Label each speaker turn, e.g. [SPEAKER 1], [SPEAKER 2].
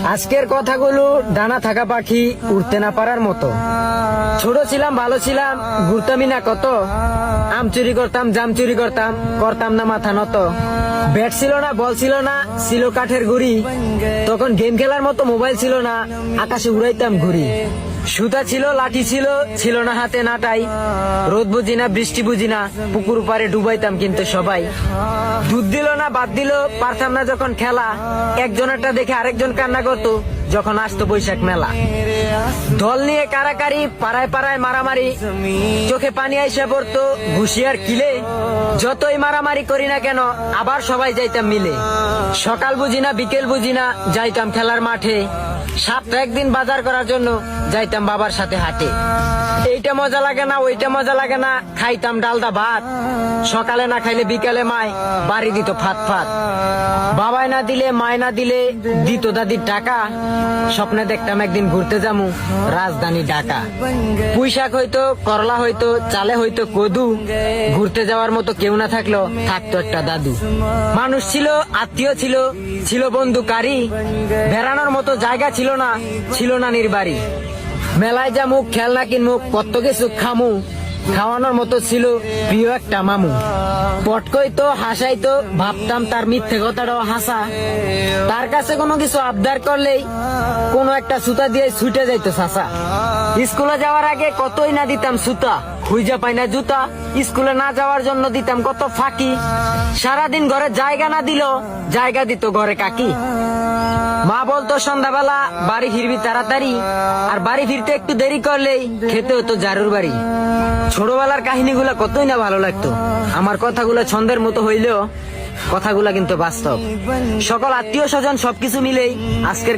[SPEAKER 1] আজকের কথাগুলো ডানা থাকা পাখি উড়তে না পারার মতো। ছোট ছিলাম, ভালো ছিলাম, ঘুরতামই না কত। আম চুরি করতাম, জাম চুরি করতাম, করতাম না মাথা নত। ব্যাট ছিল না, বল ছিল না, ছিল কাঠের গুড়ি। তখন গেম খেলার মতো মোবাইল ছিল না, আকাশে উড়াইতাম ঘুড়ি। সুতা ছিল, লাঠি ছিল, ছিল না হাতে নাটাই। রোদ বুঝি না, বৃষ্টি বুঝি না, পুকুর পাড়ে ডুবাইতাম কিন্তু সবাই। দুধ দিল না, বাদ দিল, পারতাম না যখন খেলা। একজনেরটা দেখে আরেকজন কান্না করতো যখন আসতো বৈশাখ মেলা। দল নিয়ে কারাকারি, পাড়ায় পাড়ায় মারামারি, চোখে পানি আইসা পড়তো ঘুষি আর কিলে। যতই মারামারি করি না কেন, আবার সবাই যাইতাম মিলে। সকাল বুঝি না, বিকেল বুঝি না, যাইতাম খেলার মাঠে। সপ্তাহে একদিন বাজার করার জন্য যাইতাম বাবার সাথে হাটে। এইটা মজা লাগে না, ওইটা মজা লাগে না, খাইতাম ডালদা ভাত। সকালে না খাইলে বিকালে মায় বাড়ি দিত ফাত ফাত। বাবাই না দিলে, মায় না দিলে, দিত দাদির টাকা। স্বপ্নে দেখতাম একদিন ঘুরতে যামু রাজধানী ঢাকা। পুঁইশাক হইতো, করলা হইতো, চালে হইতো কদু। ঘুরতে যাওয়ার মতো কেউ না থাকলো, থাকতো একটা দাদু। মানুষ ছিল, আত্মীয় ছিল, ছিল বন্ধু কারি। বেড়ানোর মতো জায়গা ছিল না, ছিল না নির্বাড়ি। মেলায় যামু, খেলনা কিনমু, কত কিছু খামু। খাওয়ানোর মতো ছিল প্রিয় একটা মামু। পটকইতো, হাসাইতো, ভাবতাম তার মিথ্যে কথাটাও হাসা। তার কাছে কোনো কিছু আবদার করলেই কোনো একটা সুতা দিয়ে ছুটে যাইতো চাচা। স্কুলে যাওয়ার আগে কতই না দিতাম সুতা, খুঁজে পাই না জুতা। স্কুলে না যাওয়ার জন্য দিতাম কত ফাঁকি। সারাদিন ঘরে জায়গা না দিল, জায়গা দিত ঘরে কাকি। মা বলতো সন্ধ্যাবেলা বাড়ি ফিরবি তাড়াতাড়ি, আর বাড়ি ফিরতে একটু দেরি করলেই খেতে হতো জারুর বাড়ি। ছোটবেলার কাহিনীগুলা কতই না ভালো লাগতো। আমার কথাগুলো ছন্দের মতো হইলেও কথাগুলা কিন্তু বাস্তব। সকল আত্মীয় স্বজন সবকিছু মিলেই আজকের